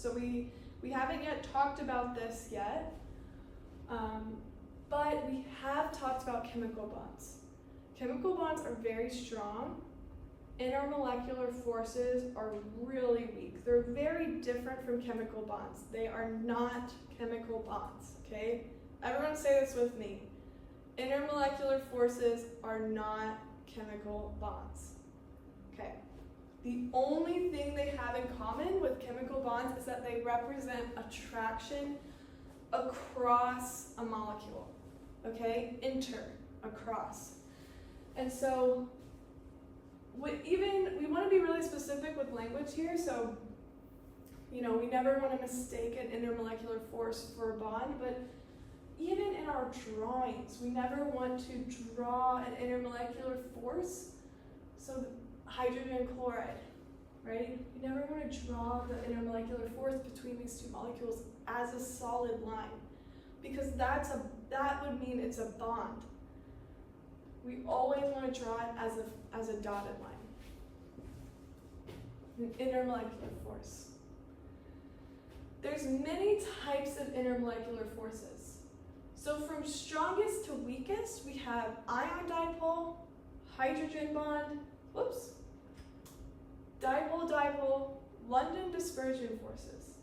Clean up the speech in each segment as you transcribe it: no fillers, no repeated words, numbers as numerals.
So we haven't yet talked about this yet, but we have talked about chemical bonds. Chemical bonds are very strong. Intermolecular forces are really weak. They're very different from chemical bonds. They are not chemical bonds, okay? Everyone say this with me. Intermolecular forces are not chemical bonds. Okay. The only thing they have in common with chemical bonds is that they represent attraction across a molecule. Okay? Across. And so we want to be really specific with language here, so we never want to mistake an intermolecular force for a bond, but even in our drawings, we never want to draw an intermolecular force. So hydrogen chloride, right? You never want to draw the intermolecular force between these two molecules as a solid line, because that would mean it's a bond. We always want to draw it as a dotted line, an intermolecular force. There's many types of intermolecular forces. So from strongest to weakest, we have ion dipole, hydrogen bond, dipole-dipole, London dispersion forces.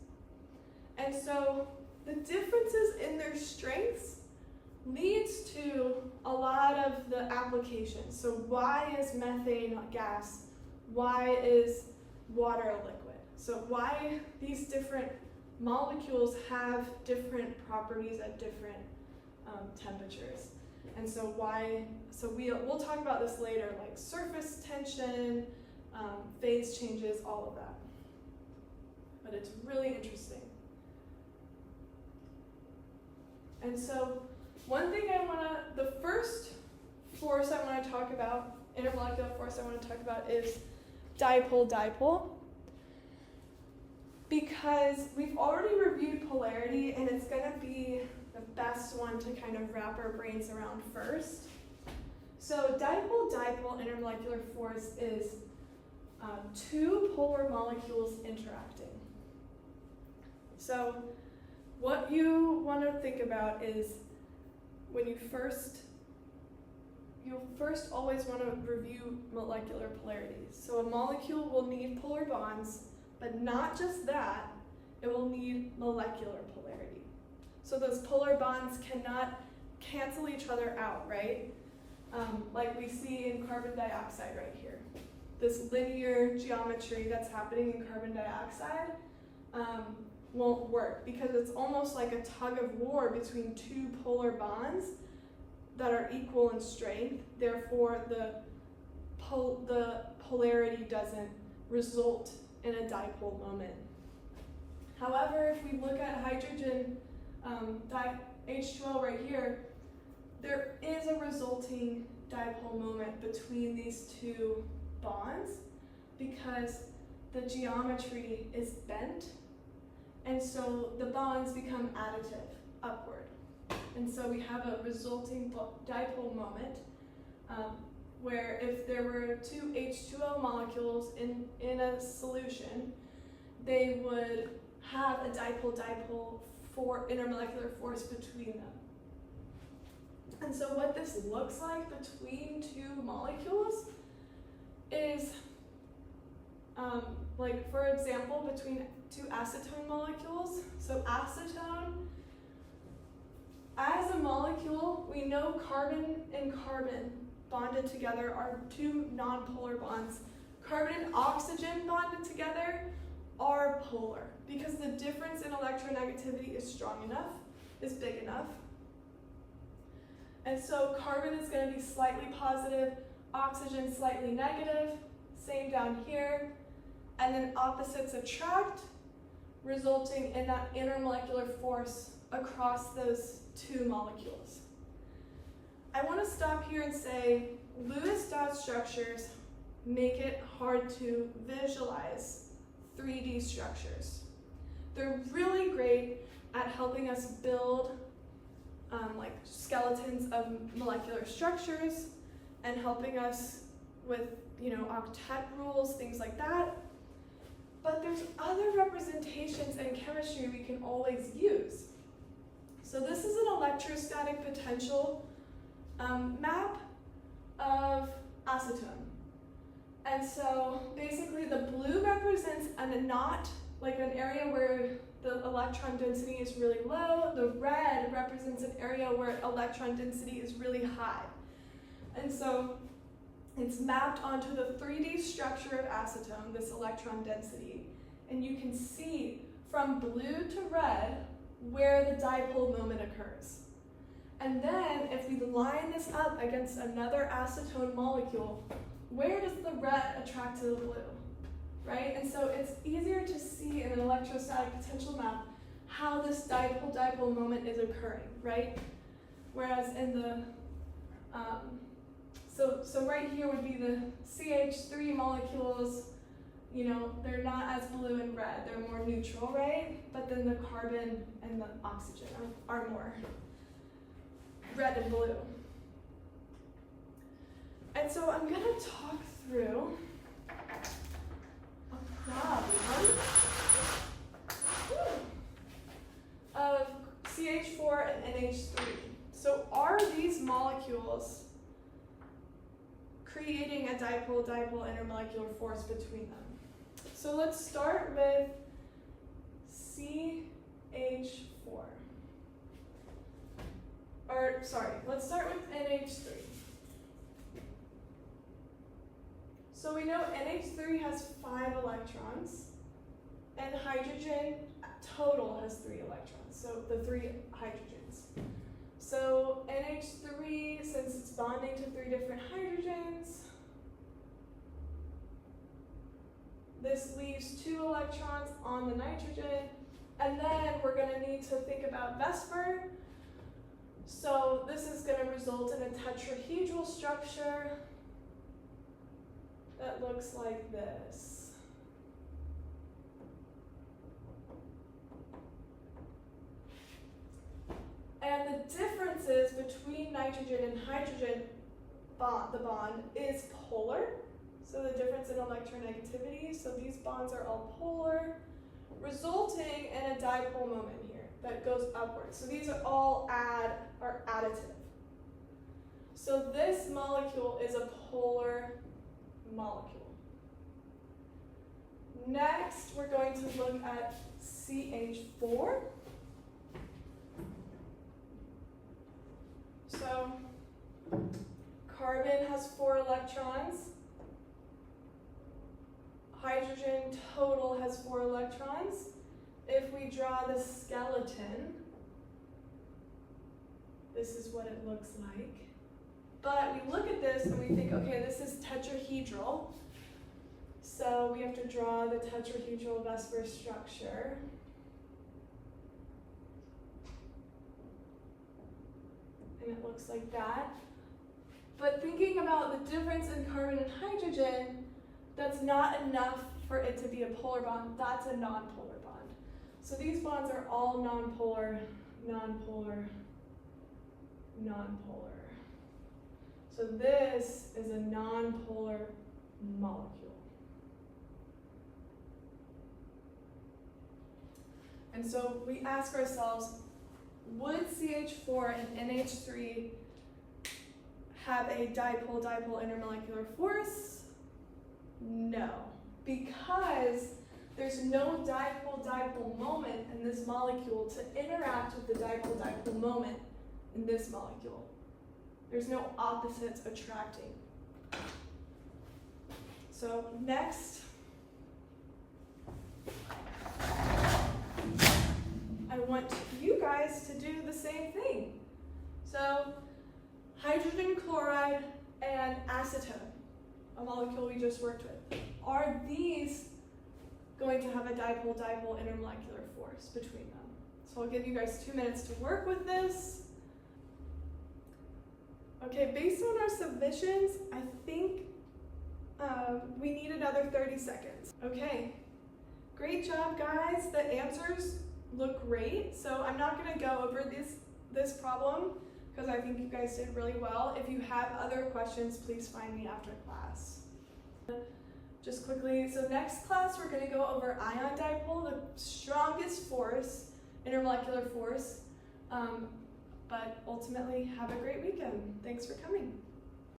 And so the differences in their strengths leads to a lot of the applications. So why is methane gas? Why is water a liquid? So why these different molecules have different properties at different temperatures. And so we'll talk about this later, like surface tension, phase changes, all of that. But it's really interesting. And so one thing the first force I want to talk about, intermolecular force I want to talk about, is dipole-dipole. Because we've already reviewed polarity, and it's going to be the best one to kind of wrap our brains around first. So dipole-dipole intermolecular force is two polar molecules interacting. So what you want to think about is when you'll first always want to review molecular polarities. So a molecule will need polar bonds, but not just that, it will need molecular polarity. So those polar bonds cannot cancel each other out, right? Like we see in carbon dioxide right here. This linear geometry that's happening in carbon dioxide won't work because it's almost like a tug of war between two polar bonds that are equal in strength. Therefore, the polarity doesn't result in a dipole moment. However, if we look at hydrogen H2O right here, there is a resulting dipole moment between these two bonds because the geometry is bent, and so the bonds become additive upward. And so we have a resulting dipole moment where if there were two H2O molecules in a solution, they would have a dipole-dipole for intermolecular force between them. And so what this looks like between two molecules is, like for example, between two acetone molecules. So acetone, as a molecule, we know carbon and carbon bonded together are two nonpolar bonds. Carbon and oxygen bonded together are polar because the difference in electronegativity is strong enough, is big enough. And so carbon is going to be slightly positive, oxygen slightly negative, same down here, and then opposites attract, resulting in that intermolecular force across those two molecules. I want to stop here and say Lewis dot structures make it hard to visualize 3D structures. They're really great at helping us build like skeletons of molecular structures and helping us with octet rules, things like that. But there's other representations in always use. So this is an electrostatic potential map of acetone. And so basically the blue represents a knot, like an area where the electron density is really low. The red represents an area where electron density is really high. And so it's mapped onto the 3D structure of acetone, this electron density. And you can see from blue to red where the dipole moment occurs. And then if we line this up against another acetone molecule, where does the red attract to the blue, right? And so it's easier to see in an electrostatic potential map how this dipole-dipole moment is occurring, right? Whereas in the, so right here would be the CH3 molecules, you know, they're not as blue and red, they're more neutral, right? But then the carbon and the oxygen are more red and blue. And so I'm going to talk through a problem of CH4 and NH3. So are these molecules creating a dipole-dipole intermolecular force between them? So let's start with CH4. Or, sorry, let's start with NH3. So we know NH3 has 5 electrons, and hydrogen total has 3 electrons, so the 3 hydrogens. So NH3, since it's bonding to 3 different hydrogens, this leaves 2 electrons on the nitrogen, and then we're going to need to think about VSEPR. So this is going to result in a tetrahedral structure that looks like this. And the differences between nitrogen and hydrogen the bond is polar. So the difference in electronegativity. So these bonds are all polar, resulting in a dipole moment here that goes upwards. So these are all are additive. So this molecule is a polar molecule. Next, we're going to look at CH4. So carbon has 4 electrons. Hydrogen total has 4 electrons. If we draw the skeleton, this is what it looks like. But we look at this and we think, okay, this is tetrahedral. So we have to draw the tetrahedral VSEPR structure. And it looks like that. But thinking about the difference in carbon and hydrogen, that's not enough for it to be a polar bond. That's a nonpolar bond. So these bonds are all nonpolar, nonpolar, nonpolar. So this is a nonpolar molecule. And so we ask ourselves, would CH4 and NH3 have a dipole-dipole intermolecular force? No, because there's no dipole-dipole moment in this molecule to interact with the dipole-dipole moment in this molecule. There's no opposites attracting. So next, I want you guys to do the same thing. So hydrogen chloride and acetone, a molecule we just worked with, are these going to have a dipole-dipole intermolecular force between them? So I'll give you guys 2 minutes to work with this. Okay, based on our submissions, I think we need another 30 seconds. Okay, great job, guys. The answers look great. So I'm not going to go over this problem because I think you guys did really well. If you have other questions, please find me after class. Just quickly, so next class we're going to go over ion dipole, the strongest force intermolecular force. But ultimately, have a great weekend. Thanks for coming.